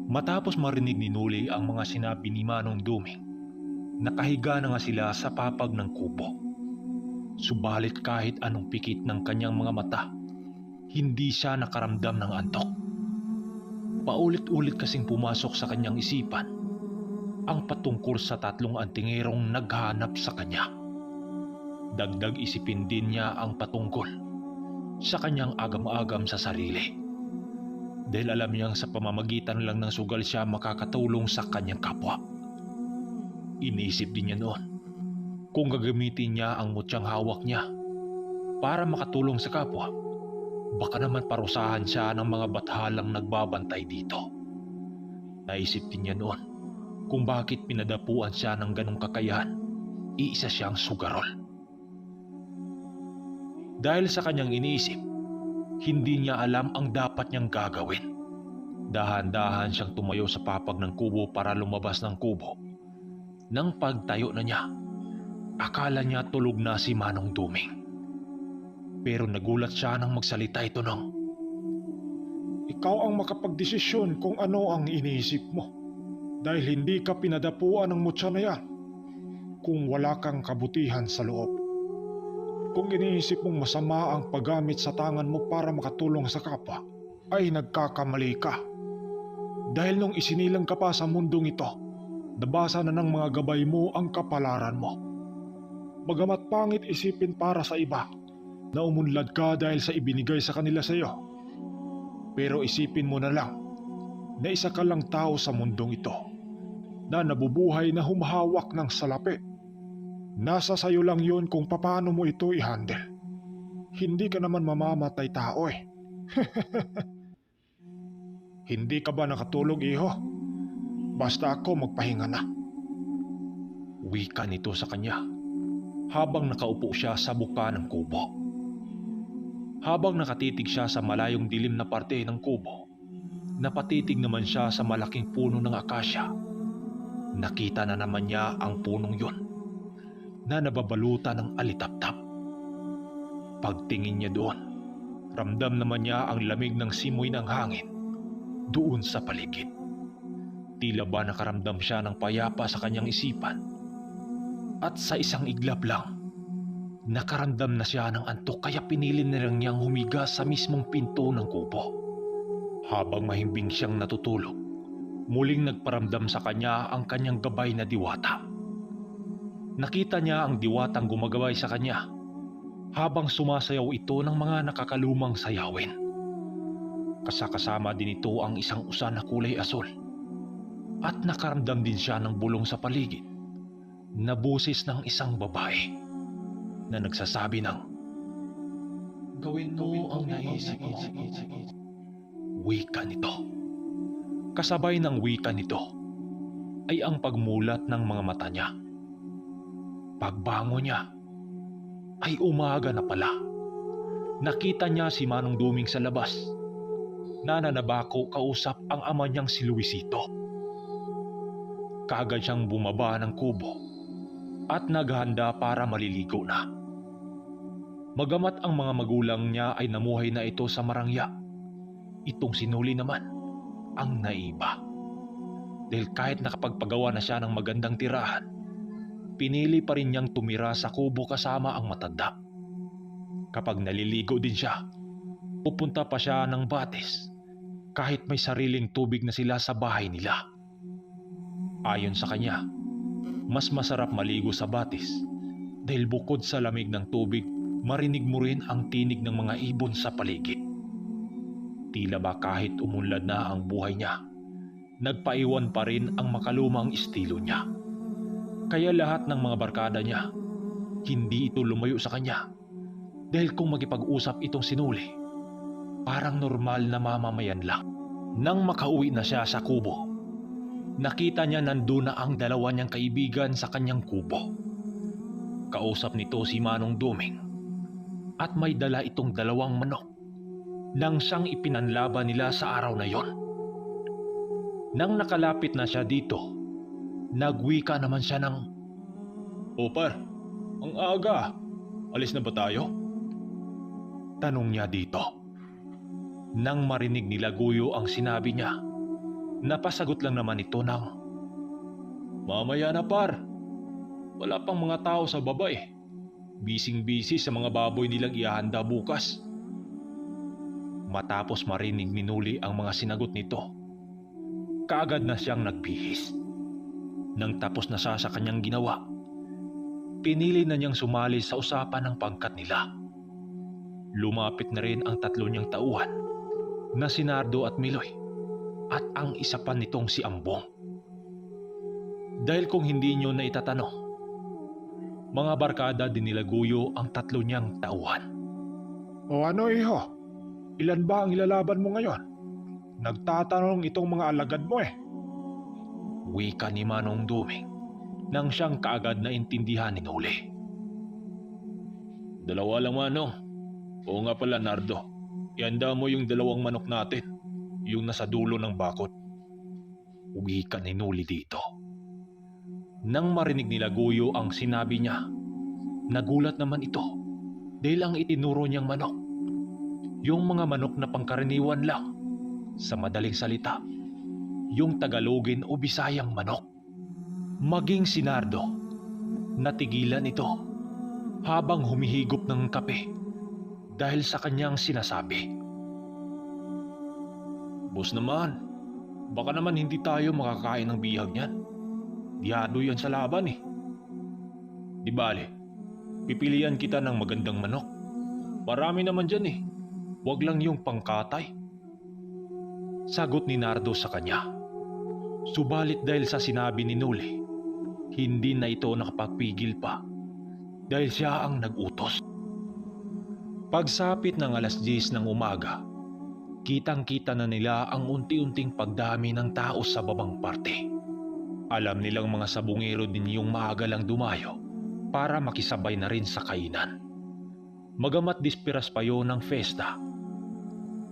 Matapos marinig ni Nuli ang mga sinabi ni Manong Duming, nakahiga na nga sila sa papag ng kubo. Subalit kahit anong pikit ng kanyang mga mata, hindi siya nakaramdam ng antok. Paulit-ulit kasing pumasok sa kanyang isipan ang patungkol sa tatlong antingerong naghahanap sa kanya. Dagdag isipin din niya ang patungkol sa kanyang agam-agam sa sarili. Dahil alam niyang sa pamamagitan lang ng sugal siya makakatulong sa kanyang kapwa. Iniisip din niya noon kung gagamitin niya ang mutyang hawak niya para makatulong sa kapwa, baka naman parusahan siya ng mga bathalang nagbabantay dito. Naisip din niya noon kung bakit pinadapuan siya ng ganong kakayahan, iisa siyang sugarol. Dahil sa kanyang iniisip, hindi niya alam ang dapat niyang gagawin. Dahan-dahan siyang tumayo sa papag ng kubo para lumabas ng kubo. Nang pagtayo na niya, akala niya tulog na si Manong Duming. Pero nagulat siya nang magsalita ito ng, Ikaw ang makapagdesisyon kung ano ang iniisip mo. Dahil hindi ka pinadapuan ng mutya na yan kung wala kang kabutihan sa loob. Kung iniisip mong masama ang paggamit sa tangan mo para makatulong sa kapwa, ay nagkakamali ka. Dahil nung isinilang ka pa sa mundong ito, nabasa na ng mga gabay mo ang kapalaran mo. Bagamat pangit isipin para sa iba na umunlad ka dahil sa ibinigay sa kanila sa iyo, pero isipin mo na lang na isa ka lang tao sa mundong ito na nabubuhay na humahawak ng salapi. Nasa sayo lang yun kung paano mo ito i-handle. Hindi ka naman mamamatay tao eh. Hindi ka ba nakatulog, iho? Basta ako magpahinga na. wika nito sa kanya habang nakaupo siya sa buka ng kubo. Habang nakatitig siya sa malayong dilim na parte ng kubo, napatitig naman siya sa malaking puno ng akasya. Nakita na naman niya ang punong yun na nababalutan ng alitaptap. Pagtingin niya doon, ramdam naman niya ang lamig ng simoy ng hangin doon sa paligid. Tila ba nakaramdam siya ng payapa sa kanyang isipan, at sa isang iglap lang, nakaramdam na siya ng antok kaya pinili na lang niyang humiga sa mismong pinto ng kubo. Habang mahimbing siyang natutulog, muling nagparamdam sa kanya ang kanyang gabay na diwata. Nakita niya ang diwatang gumagabay sa kanya habang sumasayaw ito ng mga nakakalumang sayawin. Kasama din ito ang isang usa na kulay asul. At nakaramdam din siya ng bulong sa paligid na boses ng isang babae na nagsasabi ng, "Gawin mo ang naisip mo." Wika nito. Kasabay ng wika nito ay ang pagmulat ng mga mata niya. Pagbango niya ay umaga na pala. Nakita niya si Manong Duming sa labas. Nananabako kausap ang ama niyang si Luisito. Kaagad siyang bumaba ng kubo at naghahanda para maliligo na. Magamat ang mga magulang niya ay namuhay na ito sa Marangya, itong si Nuli naman ang naiba. Dahil kahit nakapagpagawa na siya ng magandang tirahan, pinili pa rin niyang tumira sa kubo kasama ang matanda. Kapag naliligo din siya, pupunta pa siya ng batis kahit may sariling tubig na sila sa bahay nila. Ayon sa kanya, mas masarap maligo sa batis dahil bukod sa lamig ng tubig, marinig mo rin ang tinig ng mga ibon sa paligid. Tila ba kahit umunlad na ang buhay niya, nagpaiwan pa rin ang makalumang estilo niya. Kaya lahat ng mga barkada niya, hindi ito lumayo sa kanya. Dahil kung makipag-usap itong sinuli, parang normal na mamamayan lang. Nang makauwi na siya sa kubo, nakita niya nandun na ang dalawa niyang kaibigan sa kanyang kubo. Kausap nito si Manong Duming at may dala itong dalawang manok nang siyang ipinanlaban nila sa araw na yon. Nang nakalapit na siya dito, nagwika naman siya ng, "O par, ang aga, alis na ba tayo?" Tanong niya dito. Nang marinig ni Laguyo ang sinabi niya, Napasagot lang naman ito ng, "Mamaya na par, wala pang mga tao sa baba eh. Bising-busy sa mga baboy nilang ihahanda bukas." Matapos marinig ni Nuli ang mga sinagot nito, kaagad na siyang nagbihis. Nang tapos na siya sa kanyang ginawa, pinili na niyang sumali sa usapan ng pangkat nila. Lumapit na rin ang tatlo niyang tauhan na si Nardo at Miloy at ang isa pa nitong si Ambong. Dahil kung hindi niyo na itatanong, mga barkada din nila Guyo ang tatlo niyang tauhan. O ano iho? Ilan ba ang ilalaban mo ngayon? Nagtatanong itong mga alagad mo eh. Wika ni Manong Duming nang siyang kaagad na intindihan ni Nuli. "Dalawa lang, Manong. Oo nga pala, Nardo. Ihanda mo yung dalawang manok natin, yung nasa dulo ng bakod." Wika ni Nuli dito. Nang marinig nila Guyo ang sinabi niya, nagulat naman ito dahil ang itinuro niyang manok, yung mga manok na pangkaraniwan lang, sa madaling salita, yung Tagalogin o Bisayang manok. Maging si Nardo, natigilan ito habang humihigop ng kape dahil sa kanyang sinasabi. "Boss naman, baka naman hindi tayo makakain ng bihag niyan. Diyado yan sa laban eh. Di bale, pipilian kita ng magandang manok. Marami naman dyan eh. Huwag lang yung pangkatay." Sagot ni Nardo sa kanya. Subalit dahil sa sinabi ni Nuli, hindi na ito nakapagpigil pa dahil siya ang nag-utos. Pagsapit ng 10:00 ng umaga, kitang-kita na nila ang unti-unting pagdami ng tao sa babang parte. Alam nilang mga sabungero din yung maaga lang dumayo para makisabay na rin sa kainan. Magamat dispiras pa yun ng festa,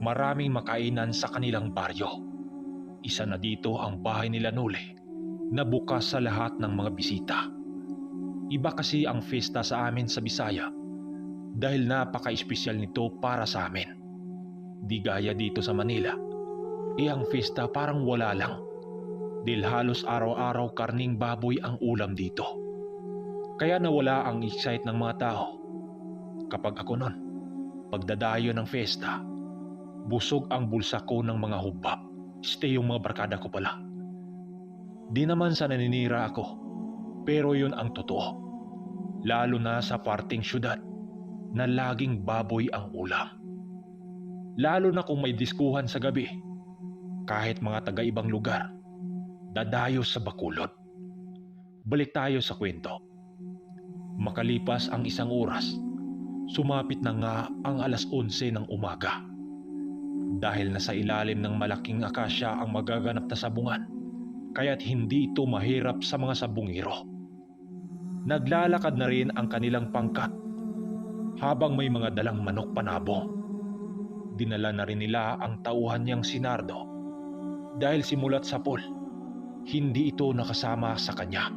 maraming makainan sa kanilang baryo. Isa na dito ang bahay nila Nuli na bukas sa lahat ng mga bisita. Iba kasi ang festa sa amin sa Bisaya dahil napaka-espesyal nito para sa amin. Di gaya dito sa Manila, ang festa parang wala lang dahil halos araw-araw karning baboy ang ulam dito. Kaya nawala ang excite ng mga tao. Kapag ako nun, pagdadayo ng festa, busog ang bulsa ko ng mga hubba. Stay yung mga barkada ko pala. Di naman sa naninira ako, pero yun ang totoo. Lalo na sa parting syudad na laging baboy ang ulam. Lalo na kung may diskuhan sa gabi, kahit mga taga-ibang lugar, dadayo sa Bacolod. Balik tayo sa kwento. Makalipas ang 1 oras, sumapit na nga ang 11:00 ng umaga. Dahil nasa ilalim ng malaking akasya ang magaganap na sabungan, kaya't hindi ito mahirap sa mga sabungero. Naglalakad na rin ang kanilang pangkat habang may mga dalang manok panabong. Dinala na rin nila ang tauhan niyang si Nardo dahil simulat sa pool, hindi ito nakasama sa kanya.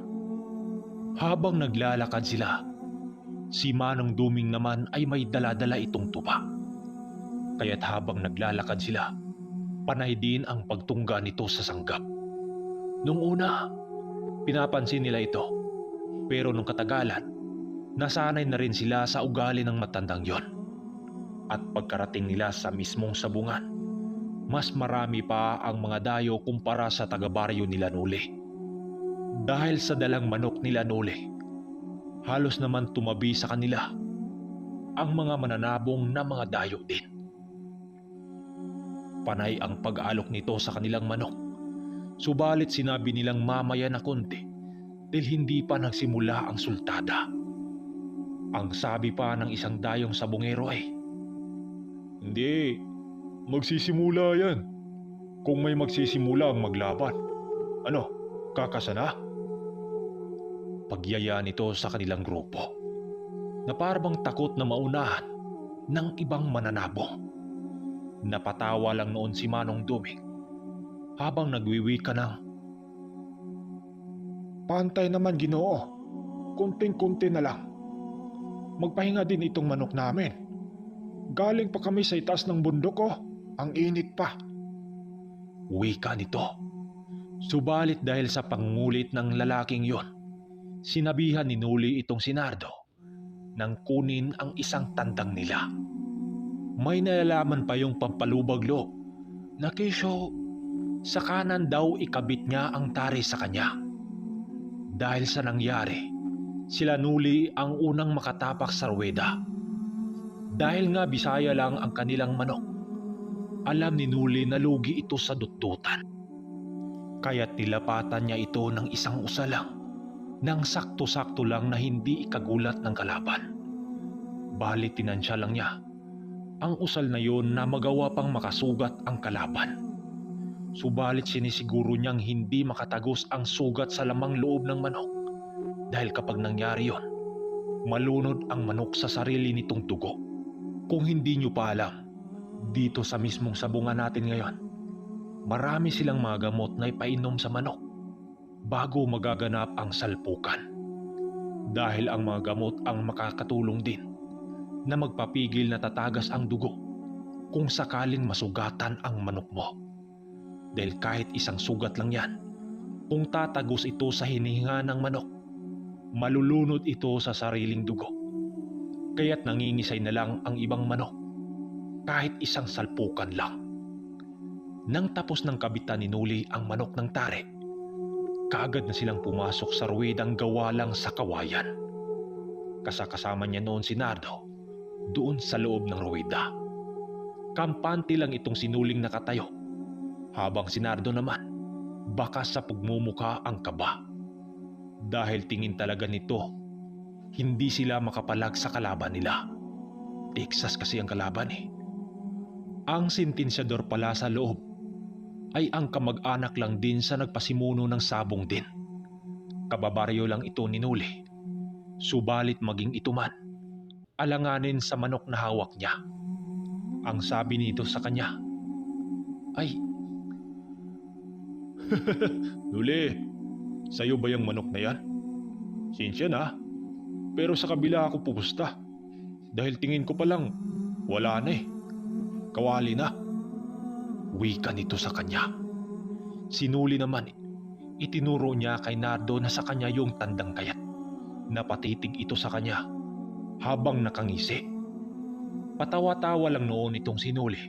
Habang naglalakad sila, si Manong Duming naman ay may dala-dala itong tuba. Kaya't habang naglalakad sila, panay din ang pagtungga nito sa sanggap. Nung una, pinapansin nila ito. Pero nung katagalan, nasanay na rin sila sa ugali ng matandang yon. At pagkarating nila sa mismong sabungan, mas marami pa ang mga dayo kumpara sa taga-baryo nila Nuli. Dahil sa dalang manok nila Nuli, halos naman tumabi sa kanila ang mga mananabong na mga dayo din. Panay ang pag-alok nito sa kanilang manok. Subalit sinabi nilang mamaya na konti dahil hindi pa nagsimula ang sultada. Ang sabi pa ng isang dayong sabungero ay, Hindi, magsisimula yan. Kung may magsisimula ang maglaban. Ano, kakasana? Pagyaya nito sa kanilang grupo na parang takot na maunahan ng ibang mananabong. Napatawa lang noon si Manong Duming habang nagwiwika ng, Pantay naman, Ginoo. Kunting-kunti na lang. Magpahinga din itong manok namin. Galing pa kami sa itaas ng bundok, oh. Ang init pa. wika nito Subalit dahil sa pangungulit ng lalaking yon, sinabihan ni Nuli itong si Nardo nang kunin ang isang tandang nila. May nalalaman pa yung pampalubag loob na kesyo sa kanan daw ikabit niya ang tari sa kanya. Dahil sa nangyari, sila Nuli ang unang makatapak sa ruweda. Dahil nga Bisaya lang ang kanilang manok, alam ni Nuli na lugi ito sa dututan. Kaya't nilapatan niya ito ng isang usalang nang sakto-sakto lang na hindi ikagulat ng kalaban. Bali tinansya lang niya ang usal na yon na magawa pang makasugat ang kalaban. Subalit sinisiguro niyang hindi makatagos ang sugat sa lamang loob ng manok dahil kapag nangyari yon, malunod ang manok sa sarili nitong dugo. Kung hindi niyo pa alam, dito sa mismong sabungan natin ngayon, marami silang mga gamot na ipainom sa manok bago magaganap ang salpukan. Dahil ang mga gamot ang makakatulong din na magpapigil na tatagas ang dugo kung sakaling masugatan ang manok mo. Dahil kahit isang sugat lang yan, kung tatagos ito sa hininga ng manok, malulunod ito sa sariling dugo. Kaya't nangingisay na lang ang ibang manok kahit isang salpukan lang. Nang tapos ng kabitan ni Nuli ang manok ng tare, kaagad na silang pumasok sa ruwedang gawa lang sa kawayan. Kasama niya noon si Nardo doon sa loob ng ruweda. Kampante lang itong sinuling nakatayo, habang si Nardo naman baka sa pagmumuka ang kaba. Dahil tingin talaga nito, hindi sila makapalag sa kalaban nila. Texas kasi ang kalaban eh. Ang sentensyador pala sa loob ay ang kamag-anak lang din sa nagpasimuno ng sabong din. Kababaryo lang ito ni Nuli. Subalit maging ito man, alanganin sa manok na hawak niya. Ang sabi nito sa kanya ay, Nuli, sa'yo ba yung manok na yan? Sinsya na, pero sa kabila ako pupusta. Dahil tingin ko pa lang, wala na eh. Kawali na. Wika nito sa kanya. Sinuli naman, itinuro niya kay Nardo na sa kanya yung tandang kayat. Napatitig ito sa kanya habang nakangisi. Patawa-tawa lang noon itong sinuli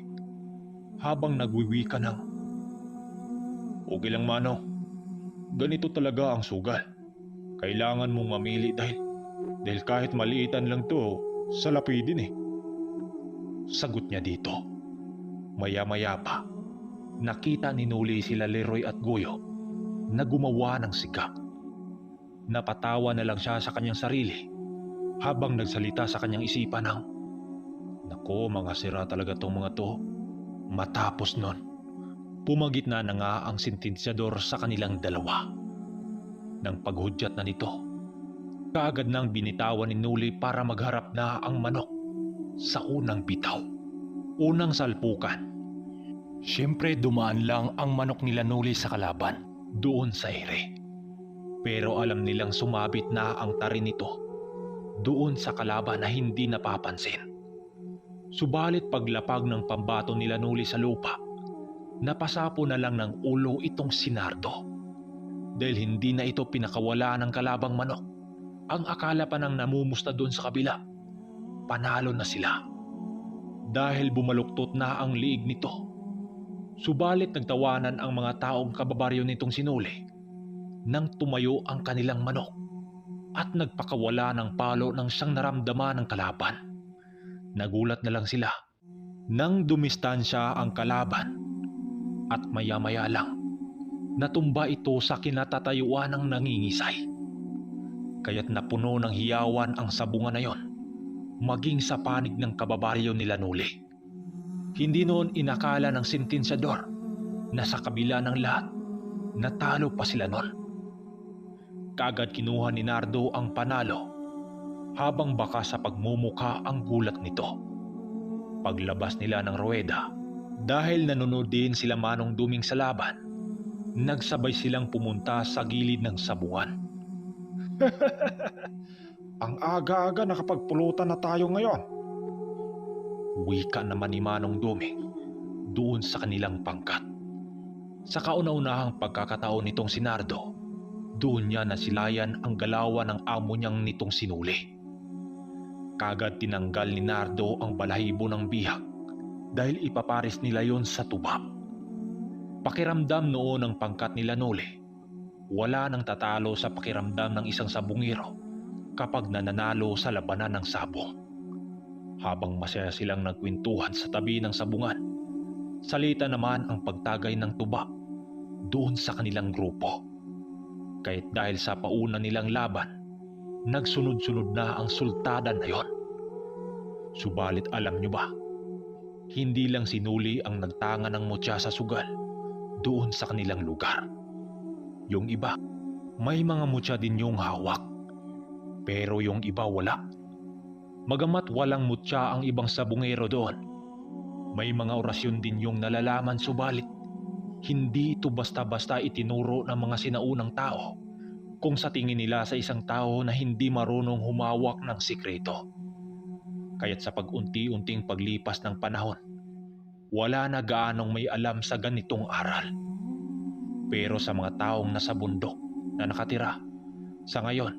habang nagwiwika ng, okay lang Mano, ganito talaga ang sugal. Kailangan mong mamili dahil kahit maliitan lang to, salapi din eh. Sagot niya dito. Maya-maya pa, nakita ni Nuli sila Leroy at Goyo na gumawa ng sigap. Napatawa na lang siya sa kanyang sarili habang nagsalita sa kanyang isipan ng, nako, mga sira talaga tong mga to. Matapos nun, pumagitna na nga ang sentensyador sa kanilang dalawa. Nang paghudyat na nito, kaagad nang binitawan ni Nuli para magharap na ang manok sa unang bitaw. Unang salpukan. Siyempre dumaan lang ang manok nila Nuli sa kalaban doon sa ere. Pero alam nilang sumabit na ang tari nito doon sa kalaban na hindi napapansin. Subalit paglapag ng pambato nila Nuli sa lupa, napasapo na lang ng ulo itong si Nardo. Dahil hindi na ito pinakawala ng kalabang manok. Ang akala pa nang namumusta doon sa kabila, panalo na sila. Dahil bumaluktot na ang liig nito. Subalit nagtawanan ang mga taong kababaryo nitong sinuli nang tumayo ang kanilang manok at nagpakawala ng palo nang siyang naramdaman ng kalaban. Nagulat na lang sila nang dumistansya ang kalaban at maya-maya lang natumba ito sa kinatatayuan ng nangingisay. Kaya't napuno ng hiyawan ang sabungan na yon, maging sa panig ng kababaryo nila Nuli. Hindi noon inakala ng sentensyador na sa kabila ng lahat, natalo pa sila noon. Kaagad kinuha ni Nardo ang panalo habang baka sa pagmumuka ang gulat nito. Paglabas nila ng ruweda, dahil nanonood din sila Manong Duming sa laban, nagsabay silang pumunta sa gilid ng sabungan. Ang aga-aga nakapagpulutan na tayo ngayon. Wika naman ni Manong Duming doon sa kanilang pangkat. Sa kauna-unahang pagkakataon nitong si Nardo, doon niya nasilayan ang galawan ng amo niyang nitong sinuli. Kagad tinanggal ni Nardo ang balahibo ng bihag dahil ipaparis nila yon sa tuba. Pakiramdam noon ng pangkat nila Noli, wala nang tatalo sa pakiramdam ng isang sabungero kapag nananalo sa labanan ng sabong. Habang masaya silang nagkwentuhan sa tabi ng sabungan, salita naman ang pagtagay ng tuba doon sa kanilang grupo. Kahit dahil sa pauna nilang laban, nagsunod-sunod na ang sultada na yon. Subalit alam nyo ba, hindi lang si Noli ang nagtanga ng mutya sa sugal doon sa kanilang lugar. Yung iba, may mga mutya din yung hawak. Pero yung iba wala. Magamat walang mutya ang ibang sabungero doon, may mga orasyon din yung nalalaman, subalit hindi ito basta-basta itinuro ng mga sinaunang tao kung sa tingin nila sa isang tao na hindi marunong humawak ng sikreto. Kaya't sa pag-unti-unting paglipas ng panahon, wala na gaanong may alam sa ganitong aral. Pero sa mga taong nasa bundok na nakatira, sa ngayon,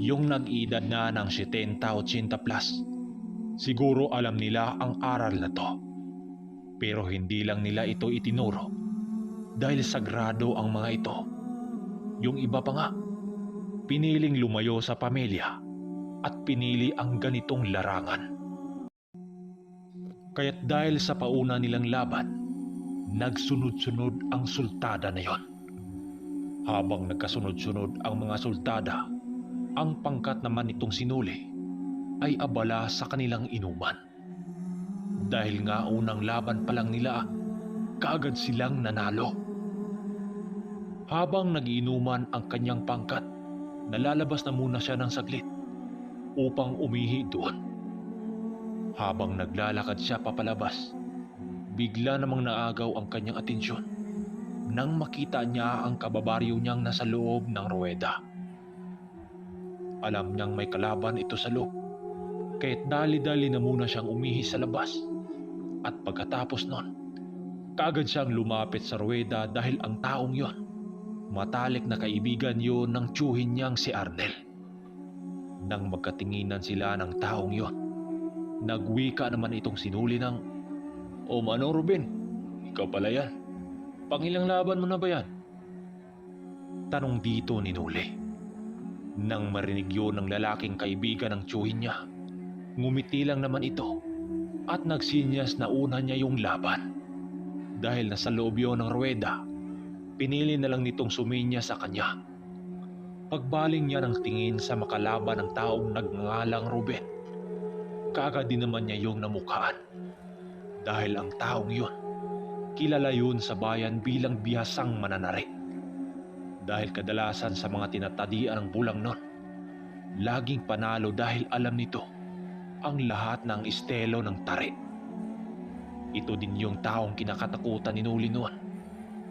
yung nag-edad na ng 70-80 plus, siguro alam nila ang aral na to. Pero hindi lang nila ito itinuro dahil sagrado ang mga ito. Yung iba pa nga, piniling lumayo sa pamilya at pinili ang ganitong larangan. Kaya't dahil sa pauna nilang laban, nagsunod-sunod ang sultada na yon. Habang nagkasunod-sunod ang mga sultada, ang pangkat naman nitong sinuli ay abala sa kanilang inuman. Dahil nga unang laban pa lang nila, kaagad silang nanalo. Habang nagiinuman ang kanyang pangkat, nalalabas na muna siya ng saglit upang umihi doon. Habang naglalakad siya papalabas, bigla namang naagaw ang kanyang atensyon nang makita niya ang kababaryo niyang nasa loob ng ruweda. Alam niyang may kalaban ito sa loob, kaya't dali-dali na muna siyang umihi sa labas. At pagkatapos nun, kaagad siyang lumapit sa ruweda dahil ang taong yon, matalik na kaibigan yon ng tiyuhin niyang si Arnel. Nang magkatinginan sila ng taong yon, nagwika naman itong sinuli ng, "O Manong Ruben, ikaw pala yan. Pangilang laban mo na ba yan?" Tanong dito ni Noli. Nang marinig yun ng lalaking kaibigan ng tiyuhin niya, ngumiti lang naman ito at nagsinyas na una niya yung laban. Dahil nasa loob yun ng ruweda, pinili na lang nitong suminya sa kanya. Pagbaling niya ng tingin sa makalaban ng taong nagngangalang Ruben, kaagad din naman niya yung namukhaan. Dahil ang taong yun, kilala yun sa bayan bilang bihasang mananari. Dahil kadalasan sa mga tinatadian ng bulang nun, laging panalo dahil alam nito ang lahat ng estelo ng tari. Ito din yung taong kinakatakutan ni Noli noon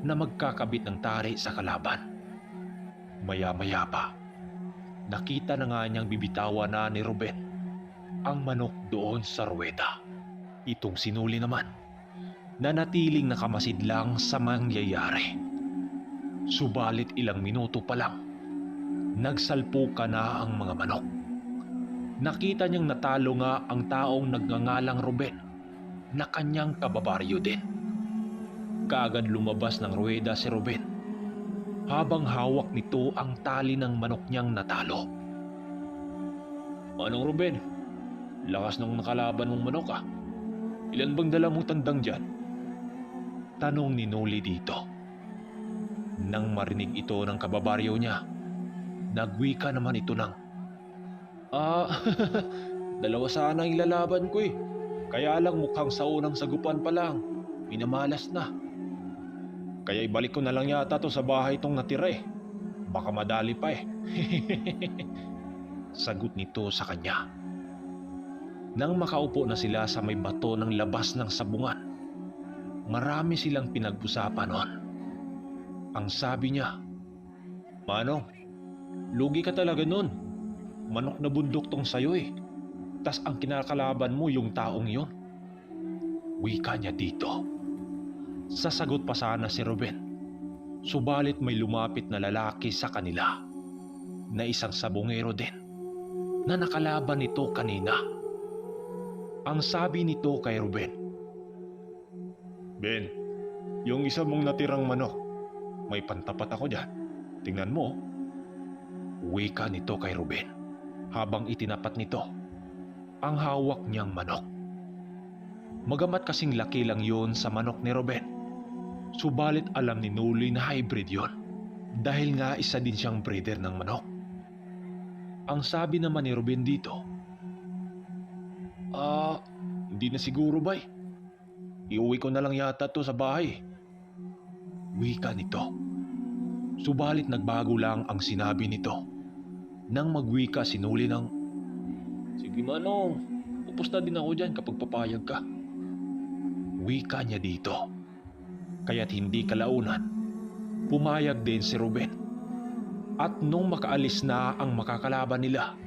na magkakabit ng tari sa kalaban. Maya-maya pa, nakita na nga niyang bibitawan na ni Ruben ang manok doon sa ruweda. Itong sinuli naman, nanatiling nakamasid lang sa mangyayari. Subalit ilang minuto pa lang, nagsalpukan na ang mga manok. Nakita niyang natalo nga ang taong nagngangalang Ruben na kanyang kababaryo din. Kaagad lumabas ng ruweda si Ruben habang hawak nito ang tali ng manok niyang natalo. "Manong Ruben, lakas ng nakalaban mong manok ah. Ilan bang dala mong tandang dyan?" Tanong ni Noli dito. Nang marinig ito ng kababaryo niya, nagwika naman ito ng, dalawa sana ang ilalaban ko eh. Kaya lang mukhang sa unang sagupan pa lang, minamalas na. Kaya ibalik ko na lang yata to sa bahay itong natira eh. Baka madali pa eh." Sagot nito sa kanya. Nang makaupo na sila sa may bato ng labas ng sabungan, marami silang pinag-usapan noon. Ang sabi niya, "Manong, lugi ka talaga nun. Manok na bundok tong sayo eh. Tas ang kinakalaban mo yung taong yon." Wika niya dito. Sasagot pa sana si Ruben, Subalit may lumapit na lalaki sa kanila na isang sabongero din na nakalaban nito kanina. Ang sabi nito kay Ruben, Ben, yung isa mong natirang manok, may pantapat ako dyan. Tingnan mo. wika nito kay Ruben habang itinapat nito ang hawak niyang manok. Magamat kasing laki lang yun sa manok ni Ruben, subalit alam ni Noli na hybrid yon dahil nga isa din siyang breeder ng manok. Ang sabi naman ni Ruben dito, hindi na siguro bay. Iuwi ko na lang yata to sa bahay. Wika nito. Subalit nagbago lang ang sinabi nito nang magwika si Noli ng, sige manong, upos na din ako dyan kapag papayag ka. Wika niya dito. Kaya't hindi kalaunan, pumayag din si Ruben. At nung makaalis na ang makakalaban nila,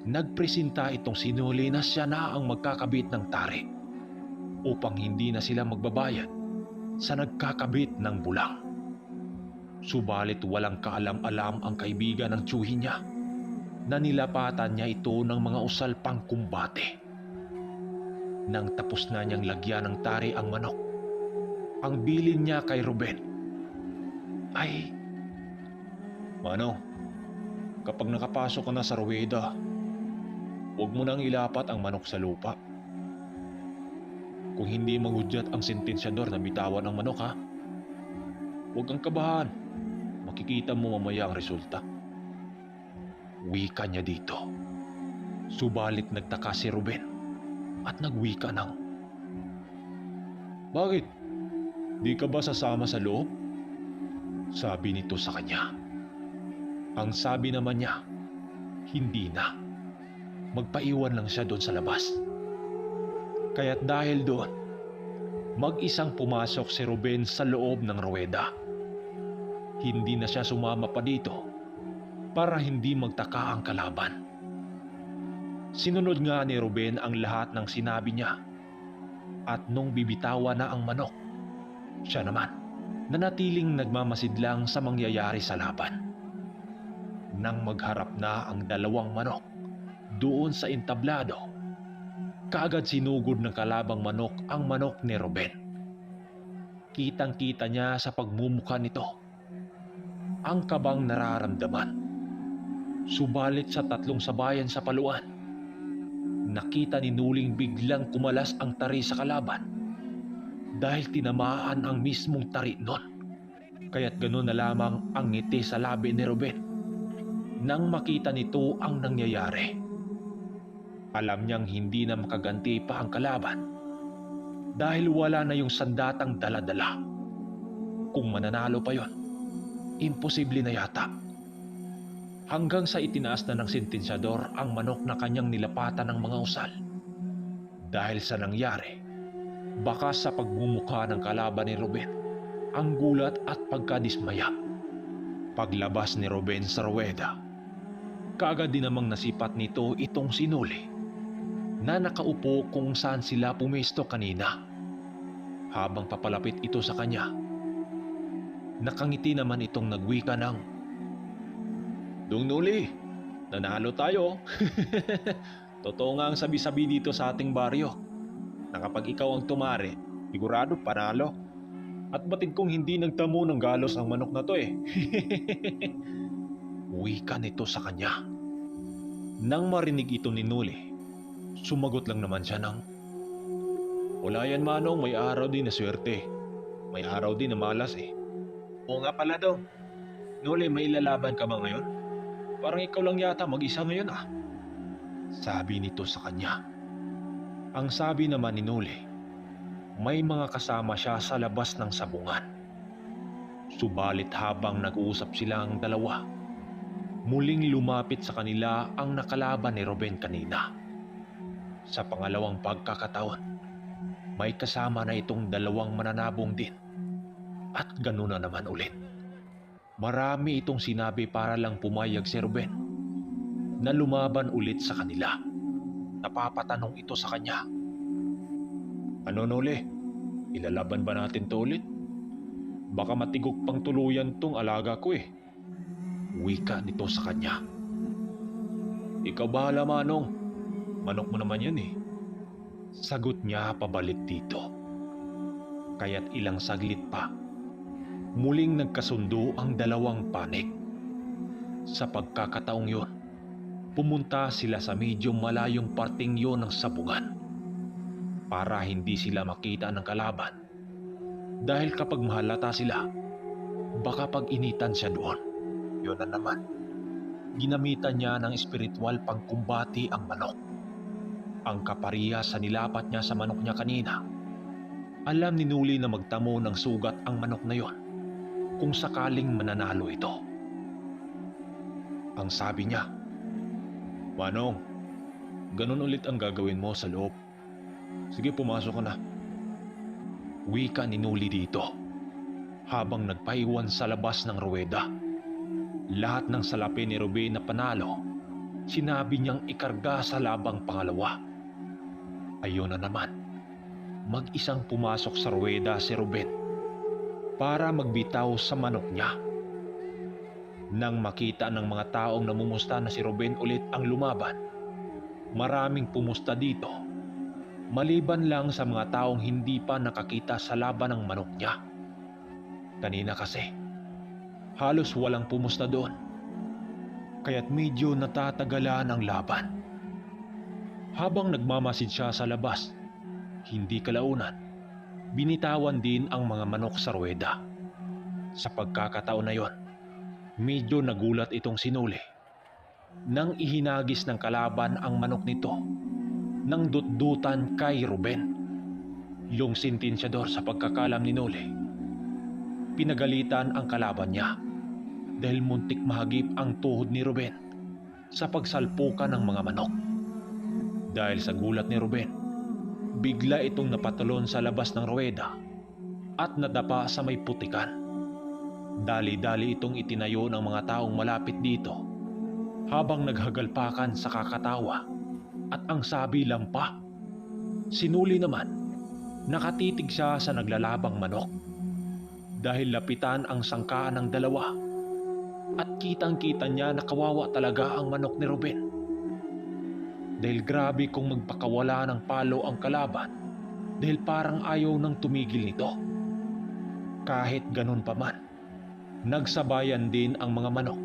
nagpresenta itong si Noli na siya na ang magkakabit ng tari upang hindi na sila magbabayad sa nagkakabit ng bulang. Subalit walang kaalam-alam ang kaibigan ng tiyuhin niya na nilapatan niya ito ng mga usal pang kumbate. Nang tapos na niyang lagyan ng tari ang manok, ang bilin niya kay Ruben ay, Manong, kapag nakapasok ka na sa ruweda, huwag mo nang ilapat ang manok sa lupa. Kung hindi mahudyat ang sentensyador na bitawan ang manok, ha? Huwag kang kabahan. Makikita mo mamaya ang resulta. Wika niya dito. Subalit nagtaka si Ruben at nagwika ng, bakit? Di ka ba sasama sa loob? Sabi nito sa kanya. Ang sabi naman niya, hindi na. Magpaiwan lang siya doon sa labas. Kaya't dahil doon, mag-isang pumasok si Ruben sa loob ng ruweda. Hindi na siya sumama pa dito para hindi magtaka ang kalaban. Sinunod nga ni Ruben ang lahat ng sinabi niya. At nung bibitawan na ang manok, siya naman nanatiling nagmamasid lang sa mangyayari sa laban. Nang magharap na ang dalawang manok doon sa entablado, kaagad sinugod ng kalabang manok ang manok ni Ruben. Kitang-kita niya sa pagmumukha nito ang kabang nararamdaman. Subalit sa tatlong sabayan sa paluan, nakita ni Nuling biglang kumalas ang tari sa kalaban dahil tinamaan ang mismong tari nun. Kaya't gano'n na lamang ang ngiti sa labi ni Ruben nang makita nito ang nangyayari. Alam niyang hindi na makaganti pa ang kalaban dahil wala na yung sandatang dala-dala. Kung mananalo pa yon, imposible na yata. Hanggang sa itinaas na ng sentensyador ang manok na kanyang nilapatan ng mga usal. Dahil sa nangyari, baka sa pagmumukha ng kalaban ni Ruben, ang gulat at pagkadismaya. Paglabas ni Ruben sa ruweda, kaagad din namang nasipat nito itong si Noli na nakaupo kung saan sila pumesto kanina. Habang papalapit ito sa kanya, nakangiti naman itong nagwika ng, Dong Noli, nanalo tayo. Totoo nga ang sabi-sabi dito sa ating baryo na kapag ikaw ang tumari, sigurado panalo. At batid kong hindi nagtamo ng galos ang manok na to eh. Wika nito sa kanya. Nang marinig ito ni Noli, sumagot lang naman siya ng, wala yan manong, may araw din na swerte. May araw din na malas eh. Oo nga pala Dong. Noli, may ilalaban ka ba ngayon? Parang ikaw lang yata mag-isa ngayon ah. Sabi nito sa kanya. Ang sabi naman ni Noli, may mga kasama siya sa labas ng sabungan. Subalit habang nag-uusap silang dalawa, muling lumapit sa kanila ang nakalaban ni Ruben kanina. Sa pangalawang pagkakataon, may kasama na itong dalawang mananabong din. At gano'n na naman ulit. Marami itong sinabi para lang pumayag si Ruben na lumaban ulit sa kanila. Napapatanong ito sa kanya, ano Noli, ilalaban ba natin to ulit? Baka matigok pang tuluyan tong alaga ko eh. Wika nito sa kanya. Ikaw bahala, Manong. Manok mo naman yan eh. Sagot niya pabalik dito. Kaya't ilang saglit pa, muling nagkasundo ang dalawang panig. Sa pagkakataong yon, pumunta sila sa medyo malayong parting yon ng sabungan para hindi sila makita ng kalaban. Dahil kapag mahalata sila, baka pag-initan siya doon. Yun na naman. Ginamitan niya ng espiritual pangkumbati ang manok. Ang kapariya sa nilapat niya sa manok niya kanina. Alam ni Nuli na magtamo ng sugat ang manok na yon kung sakaling mananalo ito. Ang sabi niya, Manong, ganun ulit ang gagawin mo sa loob. Sige, pumasok ka na. Wika ni Nuli dito habang nagpaiwan sa labas ng ruweda. Lahat ng salapi ni Ruben na panalo, sinabi niyang ikarga sa labang pangalawa. Ayun na naman, mag-isang pumasok sa ruweda si Ruben para magbitaw sa manok niya. Nang makita ng mga taong namumusta na si Ruben ulit ang lumaban, maraming pumusta dito, maliban lang sa mga taong hindi pa nakakita sa laban ng manok niya. Kanina kasi, halos walang pumusta doon, kaya't medyo natatagalan ang laban. Habang nagmamasid siya sa labas, hindi kalaunan, binitawan din ang mga manok sa ruweda. Sa pagkakataon na yon, medyo nagulat itong sinuli nang ihinagis ng kalaban ang manok nito nang dutdutan kay Ruben. Yung sentensyador sa pagkakalam ni Noli, pinagalitan ang kalaban niya dahil muntik mahagip ang tuhod ni Ruben sa pagsalpukan ng mga manok. Dahil sa gulat ni Ruben, bigla itong napatalon sa labas ng ruweda at nadapa sa may putikan. Dali-dali itong itinayo ng mga taong malapit dito habang naghagalpakan sa kakatawa at ang sabi lang pa. Sinuli naman, nakatitig siya sa naglalabang manok dahil lapitan ang sangkaan ng dalawa at kitang-kita niya na kawawa talaga ang manok ni Ruben. Dahil grabe kung magpakawala ng palo ang kalaban dahil parang ayaw nang tumigil nito. Kahit ganun pa man, nagsabayan din ang mga manok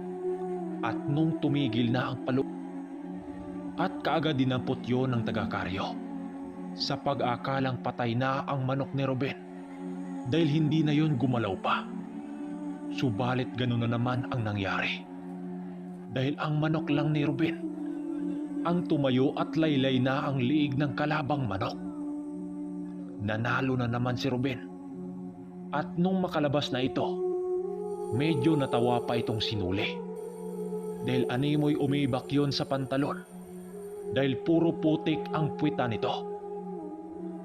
at nung tumigil na ang palo at kaagad dinampot yon ng taga-karyo sa pag-akalang patay na ang manok ni Ruben dahil hindi na yon gumalaw pa. Subalit ganun na naman ang nangyari dahil ang manok lang ni Ruben ang tumayo at laylay na ang liig ng kalabang manok. Nanalo na naman si Ruben at nung makalabas na ito, medyo natawa pa itong sinuli dahil animoy umibak yon sa pantalon dahil puro putik ang puwita nito.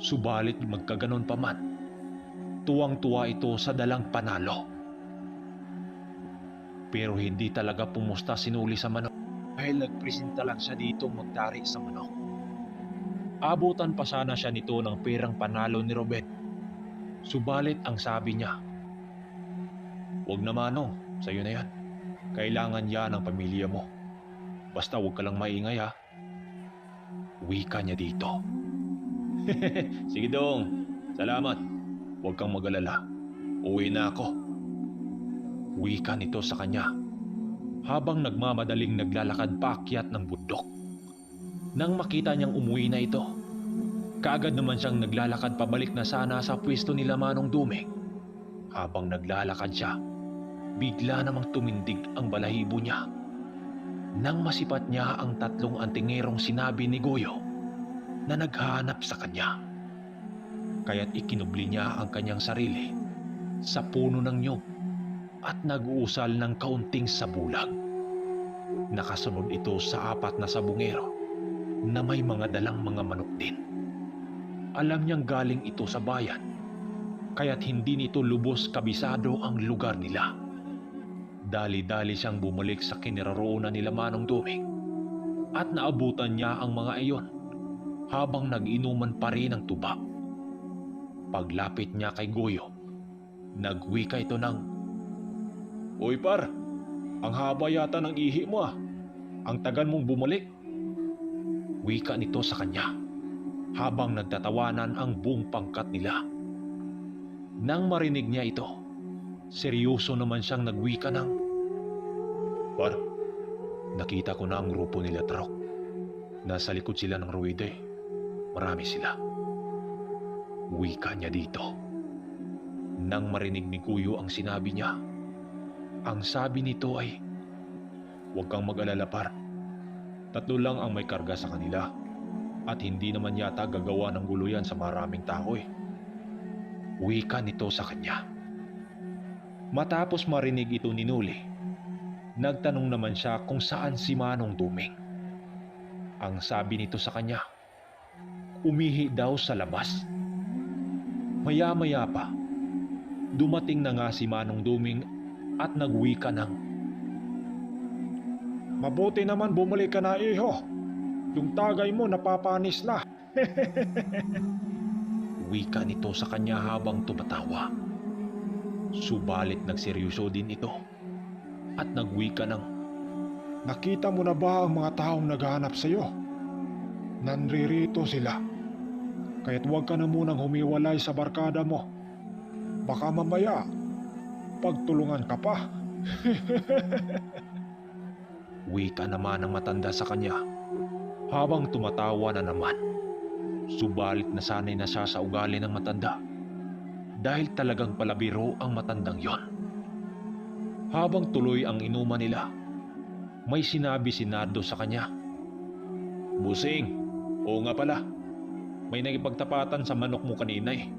Subalit magkaganon pa man, tuwang-tuwa ito sa dalang panalo. Pero hindi talaga pumusta sinuli sa manok dahil nagpresenta lang siya dito magtari sa manok. Abutan pa sana siya nito ng perang panalo ni Ruben. Subalit ang sabi niya, "Huwag na, Manong, sa'yo na yan. Kailangan yan ng pamilya mo. Basta huwag ka lang maingay ha." Wika niya dito. "Sige dong, salamat. Huwag kang mag-alala. Uwi na ako." Wika nito sa kanya habang nagmamadaling naglalakad paakyat ng bundok. Nang makita niyang umuwi na ito, kaagad naman siyang naglalakad pabalik na sana sa pwesto nila Manong Dumeng. Habang naglalakad siya, bigla namang tumindig ang balahibo niya nang masipat niya ang tatlong antingerong sinabi ni Goyo na naghahanap sa kanya. Kaya't ikinubli niya ang kanyang sarili sa puno ng nyug at nag-uusal ng kaunting sabulag. Nakasunod ito sa 4 na sabungero na may mga dalang mga manok din. Alam niyang galing ito sa bayan, kaya't hindi nito lubos kabisado ang lugar nila. Dali-dali siyang bumalik sa kinaroroonan nila Manong Dumeng at naabutan niya ang mga iyon habang nag-inuman pa rin ng tuba. Paglapit niya kay Goyo, Nagwika ito ng, "Uy par, ang haba yata ng ihi mo ah. Ang tagal mong bumalik." Wika nito sa kanya habang nagtatawanan ang buong pangkat nila. Nang marinig niya ito, seryoso naman siyang nagwika ng, "Par, nakita ko na ang grupo nila Tarok. Nasa likod sila ng ruwede. Marami sila." Wika niya dito. Nang marinig ni Kuyo ang sinabi niya, ang sabi nito ay, "Huwag kang mag-alala par. 3 lang ang may karga sa kanila at hindi naman yata gagawa ng gulo yan sa maraming tao eh." Wika nito sa kanya. Matapos marinig ito ni Nuli, nagtanong naman siya kung saan si Manong Duming. Ang sabi nito sa kanya, umihi daw sa labas. Maya-maya pa, dumating na nga si Manong Duming at nagwika ng, Mabuti naman bumalik ka na, iho. Yung tagay mo napapanis na. wika nito sa kanya habang tumatawa. Subalit nagseryoso din ito at nagwika ng, Nakita mo na ba ang mga taong naghahanap sa'yo? Nanririto sila. Kaya't huwag ka na munang humiwalay sa barkada mo. Baka mamaya, pagtulungan ka pa. wika naman ng matanda sa kanya habang tumatawa na naman. Subalit nasanay na siya sa ugali ng matanda dahil talagang palabiro ang matandang yon. Habang tuloy ang inuman nila, may sinabi si Nardo sa kanya, "Busing, oo nga pala, may nakipagtapatan sa manok mo kanina eh.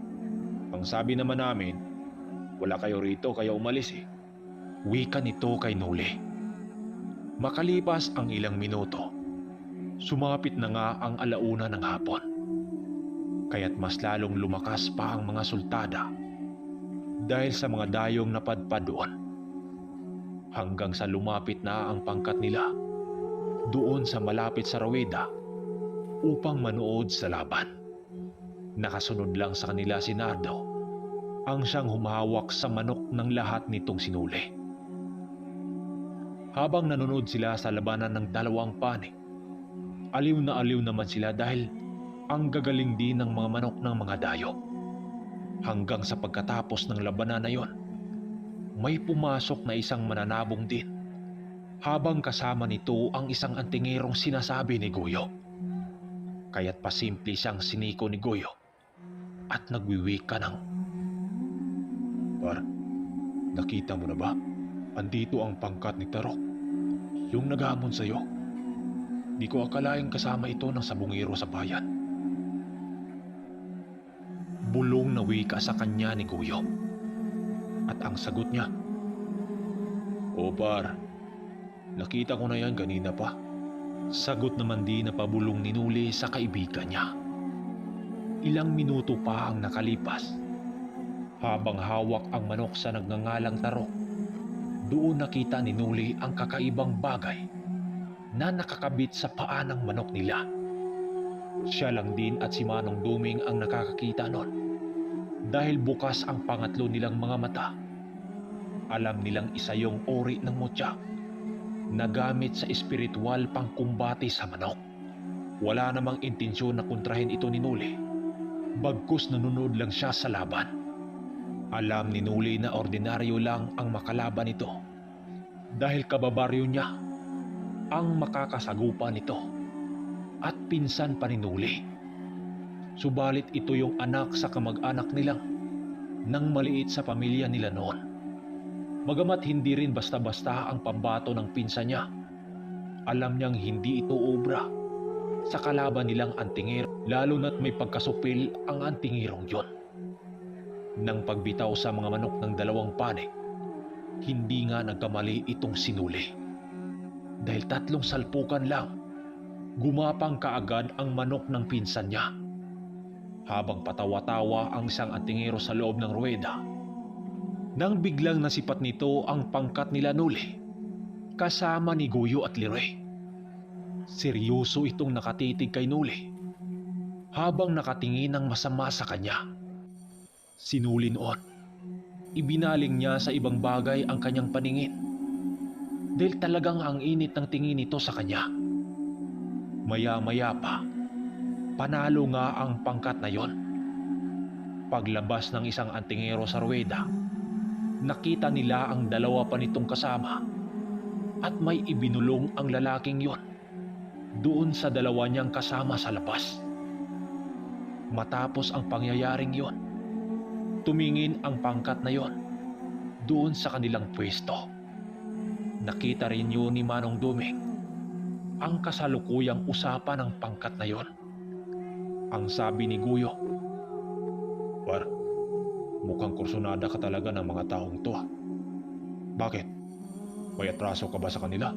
Ang sabi naman namin, wala kayo rito kaya umalis eh." Wika nito kay Nuli. Makalipas ang ilang minuto, sumapit na nga ang alauna ng hapon. Kaya't mas lalong lumakas pa ang mga sultada dahil sa mga dayong napadpad doon. Hanggang sa lumapit na ang pangkat nila doon sa malapit sa Raweda upang manood sa laban. Nakasunod lang sa kanila si Nardo, ang siyang humahawak sa manok ng lahat nitong sinuli. Habang nanonood sila sa labanan ng 2 panig, aliw na aliw naman sila dahil ang gagaling din ng mga manok ng mga dayo. Hanggang sa pagkatapos ng labanan na yon, may pumasok na isang mananabong din, habang kasama nito ang isang antingerong sinasabi ni Goyo. Kaya't pasimple siyang siniko ni Goyo at nagwiwika ng, "Par, nakita mo na ba? Andito ang pangkat ni Tarok, yung naghamon sa'yo. Di ko akalaing kasama ito ng sabungero sa bayan." Bulong na wika sa kanya ni Goyo. At ang sagot niya, "O par, nakita ko na yan kanina pa." Sagot naman din na pabulong ni Nuli sa kaibigan niya. Ilang minuto pa ang nakalipas. Habang hawak ang manok sa nagngangalang Tarok, doon nakita ni Nuli ang kakaibang bagay na nakakabit sa paa ng manok nila. Siya lang din at si Manong Duming ang nakakakita nun dahil bukas ang pangatlo nilang mga mata. Alam nilang isa yung ori ng mutya na gamit sa espiritual pangkumbati sa manok. Wala namang intensyon na kontrahin ito ni Nuli, bagkus nanonood lang siya sa laban. Alam ni Nuli na ordinaryo lang ang makalaban nito dahil kababaryo niya ang makakasagupa nito at pinsan pa ni Nuli. Subalit ito yung anak sa kamag-anak nilang nang maliit sa pamilya nila noon. Bagamat hindi rin basta-basta ang pambato ng pinsan niya, alam niyang hindi ito obra sa kalaban nilang antingero, lalo na't may pagkasupil ang antingerong yon. Nang pagbitaw sa mga manok ng 2 panig, hindi nga nagkamali itong sinuli. Dahil 3 salpukan lang, gumapang kaagad ang manok ng pinsan niya. Habang patawa-tawa ang isang antingero sa loob ng ruweda, nang biglang nasipat nito ang pangkat nila Nuli, kasama ni Goyo at Liroy. Seryoso itong nakatitig kay Nuli, habang nakatingin ng masama sa kanya. Si Nuli noon, ibinaling niya sa ibang bagay ang kanyang paningin. Dahil talagang ang init ng tingin nito sa kanya. Maya-maya pa, panalo nga ang pangkat na yon. Paglabas ng isang antingero sa ruweda, nakita nila ang dalawa pa nitong kasama at may ibinulong ang lalaking yon doon sa dalawa niyang kasama sa labas. Matapos ang pangyayaring yon, tumingin ang pangkat na yon doon sa kanilang pwesto. Nakita rin yun ni Manong Duming ang kasalukuyang usapan ng pangkat na yon. Ang sabi ni Guyo, "Par, mukhang kursunada ka talaga ng mga taong to. Bakit? May atraso ka ba sa kanila?"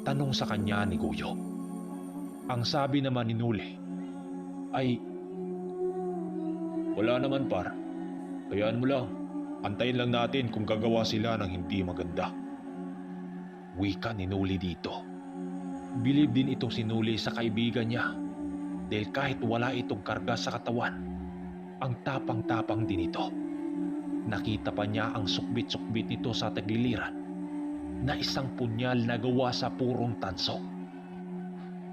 Tanong sa kanya ni Guyo. Ang sabi naman ni Nuli ay, "Wala naman, par. Hayaan mo lang. Antayin lang natin kung gagawa sila ng hindi maganda." Wika ni Nuli dito. Bilib din itong si Nuli sa kaibigan niya dahil kahit wala itong karga sa katawan, ang tapang-tapang din ito. Nakita pa niya ang sukbit-sukbit nito sa tagliliran na isang punyal na gawa sa purong tanso.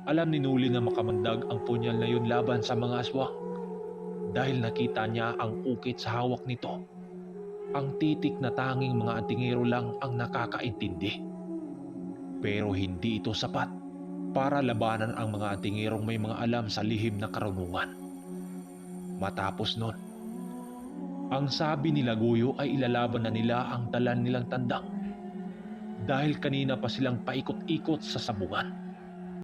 Alam ni Nuli na makamandag ang punyal na yun laban sa mga aswang dahil nakita niya ang ukit sa hawak nito. Ang titik na tanging mga antingero lang ang nakakaintindi. Pero hindi ito sapat para labanan ang mga antingerong may mga alam sa lihim na karunungan. Matapos nun, ang sabi nila Guyo ay ilalaban na nila ang dala nilang tandang dahil kanina pa silang paikot-ikot sa sabungan.